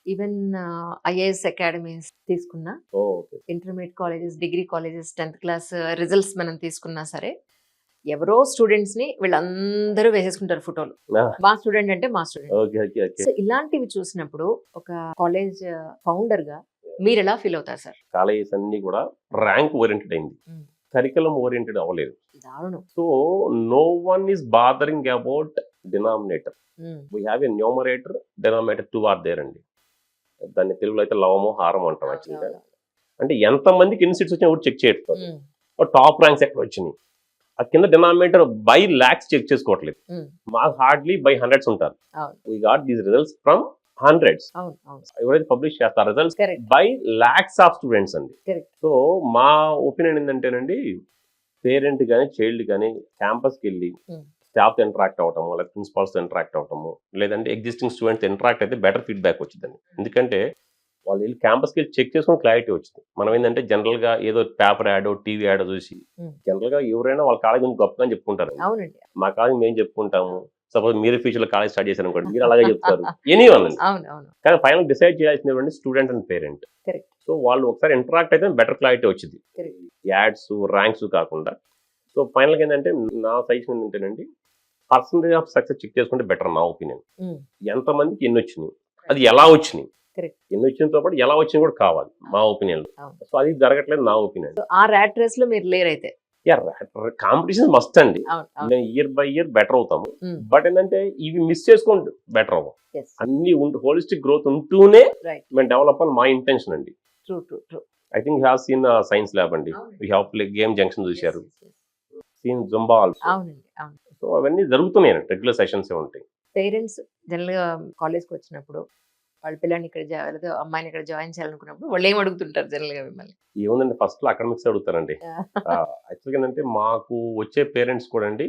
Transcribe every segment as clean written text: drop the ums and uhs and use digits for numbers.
Even IAS academies తీసుకున్నా, okay. Intermediate colleges, degree colleges, 10th class results మనం తీసుకున్నా సరే, ఎవరో స్టూడెంట్స్‌ని వీళ్ళందరూ వేసేసుకుంటారు ఫోటోలు. ఆ! మా స్టూడెంట్ అంటే మా student. Okay. Okay. Okay. So, ఇలాంటివి చూసినప్పుడు ఒక కాలేజ్ ఫౌండర్‌గా మీరెలా ఫీల్ అవుతారు సార్? కాలేజెస్ అన్నీ కూడా ర్యాంక్ ఓరియెంటెడ్ అయింది. హ్మ్. కరికులం ఓరియెంటెడ్ అవ్వలేదు. దారుణం. So no one is bothering about denominator. Hmm. We have a numerator, denominator 2 are there అండి. దాన్ని తెలుగులో అయితే లవము, హారం అంటాం యాక్చువల్‌గా. అవును. అంటే ఎంతమందికి ఎన్ని సీట్స్ వచ్చినాయి కూడా చెక్ చేయట్లేదు. హ్మ్. టాప్ ర్యాంక్స్ ఎక్కడ వచ్చినాయి. ఆ కింద డినామినేటర్ బై లాక్స్ చెక్ చేసుకోవట్లేదు. హ్మ్. మాకు హార్డ్లీ బై హండ్రెడ్స్ ఉంటారు. అవును. We got these results from hundreds. అవును. అవును. ఎవరైతే పబ్లిష్ చేస్తారు results correct. By lakhs of students అండి. కరెక్ట్. సో మా ఒపీనియన్ ఏంటంటేనండి, పేరెంట్ కానీ చైల్డ్ కానీ క్యాంపస్కి వెళ్ళి హ్మ్. స్టాఫ్ ఇంటరాక్ట్ అవటము, లేదా ప్రిన్సిపాల్స్ ఇంటరాక్ట్ అవటము, లేదంటే ఎగ్జిస్టింగ్ స్టూడెంట్స్ ఇంటరాక్ట్ అయితే బెటర్ ఫీడ్బ్యాక్ వచ్చిందండి. ఎందుకంటే వాళ్ళు వెళ్ళి క్యాంపస్కి వెళ్ళి చెక్ చేసుకుని క్లారిటీ వచ్చింది. మనం ఏంటంటే జనరల్గా ఏదో పేపర్ యాడో, టీవీ యాడో చూసి హ్మ్. జనరల్గా ఎవరైనా వాళ్ళ కాలేజ్ గురించి గొప్పగా చెప్పుకుంటారు. అవునండి. మా కాలేజ్ మేము చెప్పుకుంటాము. సపోజ్ మీరు ఫ్యూచర్లో కాలేజ్ స్టార్ట్ చేశారు అనుకోండి, మీరు అలాగే చెప్తారు. ఎనీవన్ అండి. అవును. అవును. కానీ ఫైనల్ డిసైడ్ చేయాల్సినటువంటి student and parent. Correct. So వాళ్ళు ఒకసారి ఇంటరాక్ట్ అయితే బెటర్ క్లారిటీ వచ్చింది. కరెక్ట్. యాడ్స్, ర్యాంక్స్ కాకుండా. సో ఫైనల్గా ఏంటంటే నా సజెషన్ ఏంటంటేనండి, పర్సంటేజ్ ఆఫ్ సక్సెస్ చెక్ చేసుకుంటే బెటర్ నా ఒపీనియన్. హ్మ్. ఎంతమందికి ఎన్ని వచ్చినాయి, అది ఎలా వచ్చినాయి, కరెక్ట్. ఎన్ని వచ్చినతో పాటు ఎలా వచ్చినాయి కూడా కావాలి మా ఒపీనియన్లో. అవును. సో అది జరగట్లేదు నా ఒపీనియన్. సో, ఆ ర్యాట్ రేస్‌లో మీరు లేరైతే. కాంపిటీషన్ మస్ట్ అండి. అవును. అవును. మేము ఇయర్ బై ఇయర్ బెటర్ అవుతాము. హ్మ్. బట్ ఏంటంటే ఇవి మిస్ చేసుకుంటూ బెటర్ అవ్వం. యెస్. అన్ని హోలిస్టిక్ గ్రోత్ ఉంటూనే రైట్. మేము డెవలప్ అని మా ఇంటెన్షన్ అండి. True. True. True. I think you have seen science lab అండి. అవునండి. We have play game junction చూశారు. Yes. Yes. Seen Zumba also. అవునండి. అవును. సో అవన్నీ జరుగుతున్నాయి. రెగ్యులర్ సెషన్స్ ఉంటాయి. పేరెంట్స్ జనరల్‌గా కాలేజ్‌కి వచ్చినప్పుడు వాళ్ళ పిల్లని ఇక్కడ లేదా అమ్మాయిని ఇక్కడ జాయిన్ చేయాలనుకున్నప్పుడు వాళ్ళేం అడుగుతుంటారు జనరల్‌గా మిమ్మల్ని? ఏముందండి, ఫస్ట్‌లో అకాడమిక్స్ అడుగుతారండి. యాక్చువల్‌గా ఏంటంటే మాకు వచ్చే పేరెంట్స్ కూడా అండి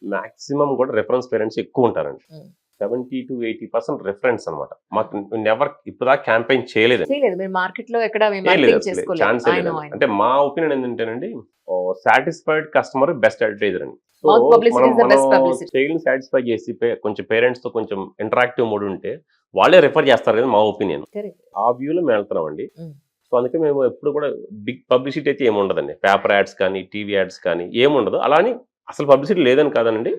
మాక్సిమం కూడా రిఫరెన్స్ పేరెంట్స్ ఎక్కువ ఉంటారండి. హ్మ్. 70-80% రిఫరెన్స్ అనమాట. మాకు నెవర్ ఇప్పటిదాకా క్యాంపెయిన్ చేయలేదండి. చేయలేదు. మీరు మార్కెట్‌లో ఎక్కడ మీ లేదు మార్కెటింగ్ అసలు చేసుకోలేదు. ఛాన్సే ఐ నో. లేదండి. I know. అంటే మా ఒపీనియన్ ఏంటంటేనండి, సాటిస్ఫైడ్ కస్టమర్ బెస్ట్ అడ్వర్టైజర్ అండి. సో మౌత్ పబ్లిసిటీ మనం ఇస్ ద మనం బెస్ట్ పబ్లిసిటీ. చైల్డ్‌ని సాటిస్ఫై చేసి కొంచెం పేరెంట్స్‌తో కొంచెం ఇంటరాక్టివ్ మోడ్ ఉంటే వాళ్ళే రిఫర్ చేస్తారు కదా మా ఒపీనియన్. కరెక్ట్. ఆ వ్యూలో మేము వెళ్తున్నామండి. హ్మ్. సో అందుకే మేము ఎప్పుడు కూడా బిగ్ పబ్లిసిటీ అయితే ఏమి ఉండదండి. పేపర్ యాడ్స్ కానీ, టీవీ యాడ్స్ కానీ ఏముండదు. అలా అని అసలు పబ్లిసిటీ లేదని కాదనండి.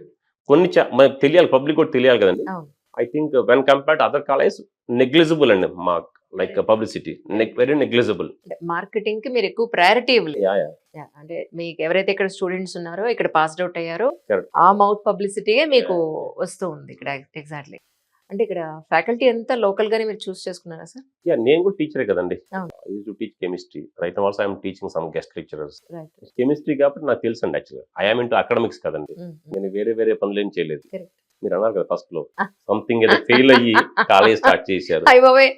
కొన్ని మనకు తెలియాలి, పబ్లిక్ కూడా తెలియాలి కదండి. అవును. I think when compared to other college negligible అండి మాకు. Like publicity very negligible. అంటే మార్కెటింగ్‌కి మీరు ఎక్కువ ప్రయారిటీ ఇవ్వలేదు. Yeah yeah yeah! అంటే మీకు ఎవరైతే ఇక్కడ స్టూడెంట్స్ ఉన్నారో, ఇక్కడ పాస్డ్ ఔట్ అయ్యారో, కరెక్ట్. ఆ మౌత్ పబ్లిసిటీయే మీకు వస్తూ ఉంది ఇక్కడ ఎగ్జాక్ట్‌లీ. అంటే ఇక్కడ ఫ్యాకల్టీ అంతా లోకల్‌గానే మీరు చూస్ చేసుకున్నారా సార్? యా నేను కూడా టీచరే కదండి. అవును. I used to teach chemistry. Right now also I am teaching some guest lecturers. Right. Chemistry కాబట్టి నాకు తెలుసండి యాక్చువల్‌గా. ఐ యామ్ ఇంటూ అకాడమిక్స్ కదండి. హ్మ్. హ్మ్. నేను వేరే వేరే పనులు ఏం చేయలేదు. కరెక్ట్. మీరు అన్నారు కదా ఫస్ట్‌లో ఆ! సంథింగ్ ఏదో ఫెయిల్ అయ్యి కాలేజ్ స్టార్ట్ చేశారు. అయ్య బాబోయ్!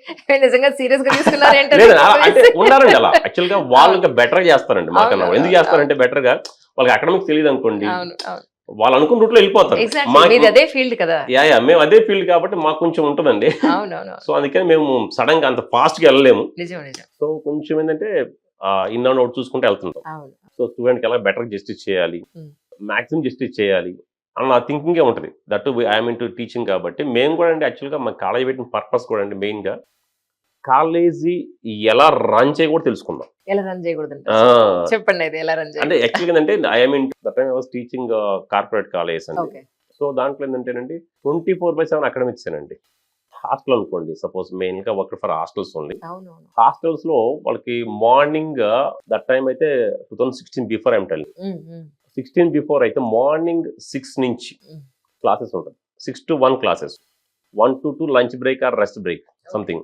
నిజంగా సీరియస్‌గా తీసుకున్నారేంటో లేదు నాకు అంటే తెలిసి. ఉన్నారండి అలా. యాక్చువల్‌గా వాళ్ళు అవును. ఇంకా బెటర్‌గా చేస్తారండి మాకన్నా. అవును. ఎందుకు అవును. చేస్తారంటే బెటర్‌గా, వాళ్ళకి అకాడమిక్స్ తెలీదనుకోండి, అవును. అవును. వాళ్ళు అనుకున్న రూట్‌లో వెళ్ళిపోతారు. ఎగ్జాక్ట్‌లీ. మాకు మీది అదే ఫీల్డ్ కదా! యాహ్! మేము అదే ఫీల్డ్ కాబట్టి మాకు కొంచెం ఉంటదండి. అవునవును. సో అందుకని మేము సడెన్‌గా అంత ఫాస్ట్‌గా వెళ్ళలేము. నిజం. నిజం. సో కొంచెం ఏంటంటే ఇన్ అండ్ ఔట్ చూసుకుంటూ వెళ్తుంటాం. అవును. సో స్టూడెంట్‌కి ఎలా బెటర్ జస్టిస్ చేయాలి, హ్మ్. మాక్సిమం జస్టిస్ చేయాలి అన్న థింకింగే ఉంటది. That I am into teaching కాబట్టి మేము కూడా అండి యాక్చువల్‌గా మా కాలేజ్ పెట్టిన పర్పస్ కూడా అండి మెయిన్‌గా కాలేజీ ఎలా రన్ చేయ కూడా తెలుసుకుందాం. ఎలా రన్ చేయకూడదంటారు? ఆ! చెప్పండి అయితే ఎలా రన్ అంటే చేయకూడదు? యాక్చువల్‌గా ఏంటంటే I am in that time I was teaching corporate colleges అండి. ఓకే. సో దాంట్లో ఏంటంటేనండి 24/7 అకాడమిక్సేనండి. హాస్టల్ అనుకోండి, సపోజ్ మెయిన్‌గా వర్క్ ఫర్ హాస్టల్స్ ఓన్లీ. అవునవును. హాస్టల్స్‌లో వాళ్ళకి మార్నింగ్ దట్ టైమ్ అయితే 2016 బిఫోర్ ఐయామ్ టెల్లింగ్. హ్మ్. హ్మ్. 16 బిఫోర్ అయితే మార్నింగ్ 6 నుంచి హ్మ్. క్లాసెస్ ఉంటది. 6-1 classes. 1-2 lunch break or rest break something.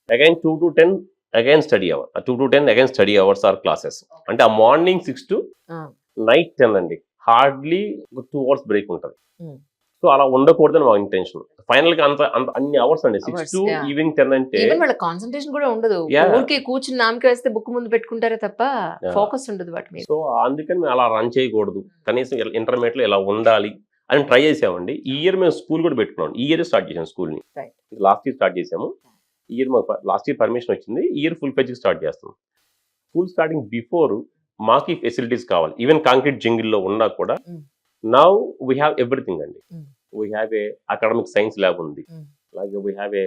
Again 2-10 again study hour. 2-10 again study hours or classes. అంటే ఆ మార్నింగ్ 6 to ఆ! నైట్ 10 అండి. హార్డ్‌లీ ఒక 2 అవర్స్ బ్రేక్ ఉంటది. హ్మ్. సో అలా ఉండకూడదని మా ఇంటెన్షన్. ఫైనల్‌గా అంత అంత అన్ని అవర్స్ అండి. 6 అవర్స్. to yeah! ఈవినింగ్ 10 అంటే ఈవెన్ వాళ్ళ కాన్సంట్రేషన్ కూడా ఉండదు. యాహ్! ఊరికే కూర్చొని నామకే వేస్తే బుక్ ముందు పెట్టుకుంటారే తప్ప యాహ్! ఫోకస్ ఉండదు వాటి మీద. సో అందుకని మేము అలా రన్ చేయకూడదు. కనీసం ఇంటర్మీడియేట్‌లో ఇలా ఉండాలి అని ట్రై చేసామండి. ఈ ఇయర్ మేము స్కూల్ కూడా పెట్టుకున్నాం. ఈ ఇయరే స్టార్ట్ చేసాం స్కూల్‌ని. రైట్. లాస్ట్ ఇయర్ స్టార్ట్ చేసాము. ఈ ఇయర్ మాకు లాస్ట్ ఇయర్ పర్మిషన్ వచ్చింది. ఈ ఇయర్ ఫుల్ ఫ్లెడ్జ్‌గా స్టార్ట్ చేస్తున్నాం. స్కూల్ స్టార్టింగ్ బిఫోర్ మాకు ఈ ఫెసిలిటీస్ కావాలి. ఈవెన్ కాంక్రీట్ జంగిల్‌లో ఉన్నా కూడా హ్మ్. నౌ వి హావ్ ఎవ్రీథింగ్ అండి. Hmm. We have a academic science lab ఉంది. హ్మ్. అలాగే we have a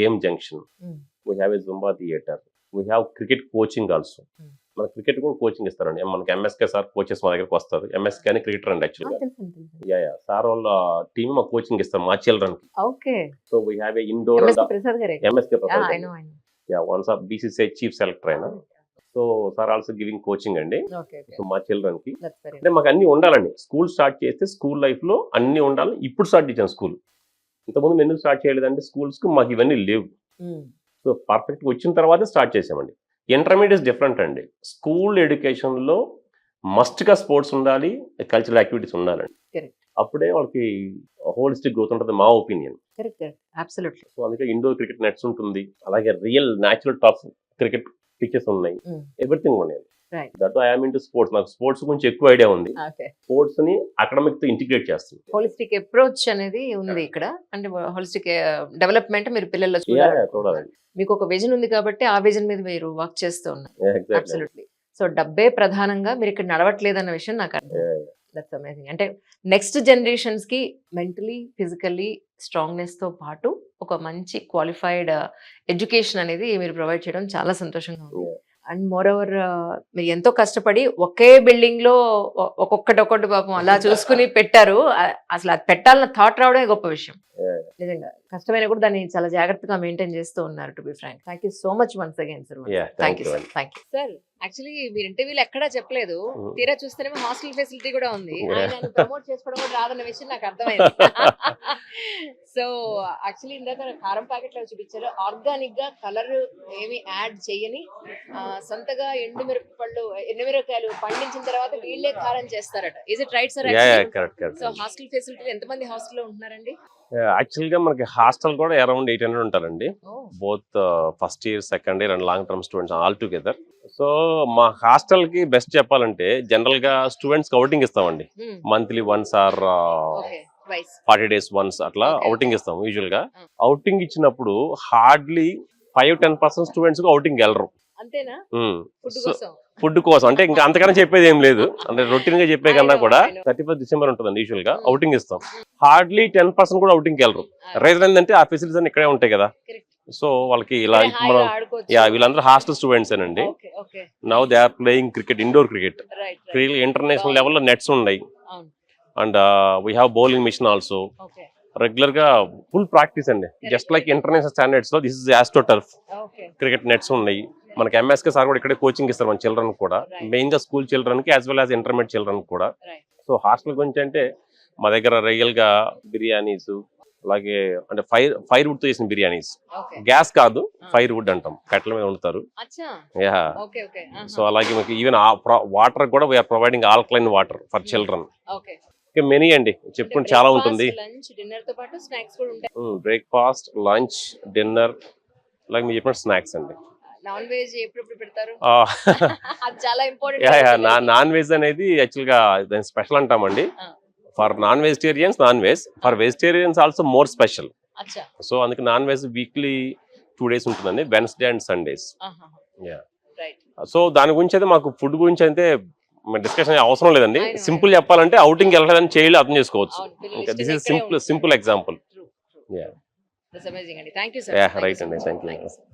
game junction, we have a zumba theatre, we have cricket coaching also. మన క్రికెట్ కూడా coaching ఇస్తారండి. మనకి ఎంఎస్కే సార్ కోచెస్ మా దగ్గరకు వస్తారు. ఎంఎస్కే అని క్రికెటర్ అండి యాక్చువల్గా. యా సార్ వాళ్ళ టీమ్ మాకు కోచింగ్ ఇస్తారు మా చిల్డ్రన్ కి. Okay. So we have a indoor Prasad గారే. MSK Prasad. I know. Yeah ones of BCCI chief selector అయినా. So sir also giving coaching అండి. సో మా చిల్డ్రన్ కి అంటే మాకు అన్ని ఉండాలండి. స్కూల్ స్టార్ట్ చేస్తే స్కూల్ లైఫ్ లో అన్ని ఉండాలి. ఇప్పుడు స్టార్ట్ చేసాం స్కూల్. ఇంతకుముందు ఎందుకు స్టార్ట్ చేయలేదంటే స్కూల్స్ కు మాకు ఇవన్నీ లేవు. సో పర్ఫెక్ట్ వచ్చిన తర్వాత స్టార్ట్ చేసామండి. ఇంటర్మీడియట్ డిఫరెంట్ అండి. స్కూల్ ఎడ్యుకేషన్ లో మస్ట్ గా స్పోర్ట్స్ ఉండాలి, కల్చరల్ యాక్టివిటీస్ ఉండాలండి. అప్పుడే వాళ్ళకి హోలిస్టిక్ గ్రోత్ ఉంటుంది మా ఒపీనియన్. సో అందుకే ఇండోర్ క్రికెట్ నెట్స్ ఉంటుంది, అలాగే real natural tough cricket pitches ఉన్నాయి, ఎవ్రీథింగ్ ఉన్నాయి. That I am into sports. నాకు స్పోర్ట్స్ గురించి ఎక్కువ ఐడియా ఉంది. స్పోర్ట్స్ ని అకాడమిక్ తో ఇంటిగ్రేట్ చేస్తుంది. హోలిస్టిక్ అప్రోచ్ అనేది ఉంది ఇక్కడ. అంటే హోలిస్టిక్ డెవలప్మెంట్ మీరు పిల్లల్లో చూడాలి. మీకు ఒక విజన్ ఉంది కాబట్టి ఆ విజన్ మీద మీరు వర్క్ చేస్తూ ఉన్నారు. అబ్సల్యూట్లీ. సో డబ్బే ప్రధానంగా మీరు ఇక్కడ నడవట్లేదన్న విషయం నాకు అర్థం. That's amazing. అంటే నెక్స్ట్ జనరేషన్స్ కి మెంటలీ ఫిజికల్లీ స్ట్రాంగ్నెస్ తో పాటు ఒక మంచి క్వాలిఫైడ్ ఎడ్యుకేషన్ అనేది మీరు ప్రొవైడ్ చేయడం చాలా సంతోషంగా ఉంది. అండ్ మోర్ ఓవర్ మీరు ఎంతో కష్టపడి ఒకే బిల్డింగ్ లో ఒక్కొక్కటి పాపం అలా చూసుకుని పెట్టారు. అసలు అది పెట్టాలన్న థాట్ రావడమే గొప్ప విషయం. నిజంగా కష్టమైన కూడా దాన్ని చాలా జాగ్రత్తగా మెయింటైన్ చేస్తూ ఉన్నారు. To be frank, thank you so much once again sir. Thank you sir. Thank you sir. Actually మీరు ఇంటర్వ్యూలో ఎక్కడా చెప్పలేదు, తీరా చూస్తేనేమో హాస్టల్ ఫెసిలిటీ కూడా ఉంది. ఆయన ప్రమోట్ చేసుకోవడం కూడా రాదన్న విషయం నాకు అర్థమైంది. సో యాక్చువల్లీ ఇందాక కారం ప్యాకెట్ లో చూపించారు, ఆర్గానిక్ గా కలర్ ఏమి యాడ్ చేయని సొంతగా ఎండుమిరపకాయలు పండించిన తర్వాత వీళ్ళే కారం చేస్తారట. Is it right sir? So hostel facility ఎంతమంది హాస్టల్లో ఉంటున్నారండి? యాక్చువల్ గా మనకి హాస్టల్ కూడా అరౌండ్ 800 ఉంటారండి. Both first year, second year and long term students all together. So మా హాస్టల్ కి బెస్ట్ చెప్పాలంటే జనరల్ గా స్టూడెంట్స్ కి అవుటింగ్ ఇస్తామండి. Monthly once or 40 days once అట్లా అవుటింగ్ ఇస్తాం. యూజువల్ గా అవుటింగ్ ఇచ్చినప్పుడు హార్డ్లీ 5-10% స్టూడెంట్స్ కు అవుటింగ్ వెళ్ళరు. ఫుడ్ కోసం అంటే ఇంకా అంతకన్నా చెప్పేది ఏం లేదు. అంటే రొటీన్ గా చెప్పే కన్నా కూడా 31st December ఉంటుందండి యూజువల్ గా అవుటింగ్ ఇస్తాం. హార్డ్లీ 10% కూడా అవుటింగ్ వెళ్ళరు. రీజన్ ఏంటంటే ఆ ఫెసిలిటీస్ అన్ని ఇక్కడే ఉంటాయి కదా. సో వాళ్ళకి ఇలా మనం వీళ్ళందరూ హాస్టల్ స్టూడెంట్స్ అండి. Now they are playing cricket, indoor cricket. International లెవెల్లో నెట్స్ ఉన్నాయి. And we have bowling machine also. Regular గా ఫుల్ ప్రాక్టీస్ అండి. జస్ట్ లైక్ ఇంటర్నేషనల్ స్టాండర్డ్స్ లో this is astroturf cricket nets ఉన్నాయి. మనకి ఎంఎస్కే సార్ కూడా ఇక్కడే కోచింగ్ ఇస్తారు మన చిల్డ్రన్ కూడా, మెయిన్ గా స్కూల్ చిల్డ్రన్ కి as well as intermediate children కూడా. సో హాస్టల్ గురించి అంటే మా దగ్గర రియల్ గా బిర్యానీస్, అలాగే అంటే ఫైర్ వుడ్ తో చేసిన బిర్యానీస్, గ్యాస్ కాదు ఫైర్ వుడ్ అంటాం, కట్టెల మీద వండుతారు. యా. సో అలాగే మనకి ఈవెన్ వాటర్ కూడా we are providing alkaline water for children. Many అండి చెప్పుకుంటే చాలా ఉంటుంది. బ్రేక్ఫాస్ట్, లంచ్, డిన్నర్, అలాగే మీరు చెప్పిన స్నాక్స్ అండి. నాన్ వెజ్ ఎప్పుడు పెడతారు? అది చాలా ఇంపార్టెంట్. నాన్ వెజ్ అనేది యాక్చువల్ గా దాని స్పెషల్ అంటామండి. For non vegetarians non veg, for vegetarians also more special. So అందుకే నాన్ వెజ్ వీక్లీ 2 days ఉంటుందండి, వెన్స్డే అండ్ సండేస్. సో దాని గురించి అయితే మాకు ఫుడ్ గురించి అయితే డిస్కషన్ అవసరం లేదండి. సింపుల్ చెప్పాలంటే అవుటింగ్ వెళ్ళలేదని చేయలేదు అర్థం చేసుకోవచ్చు. This is simple example. Right అండి, థ్యాంక్ యూ.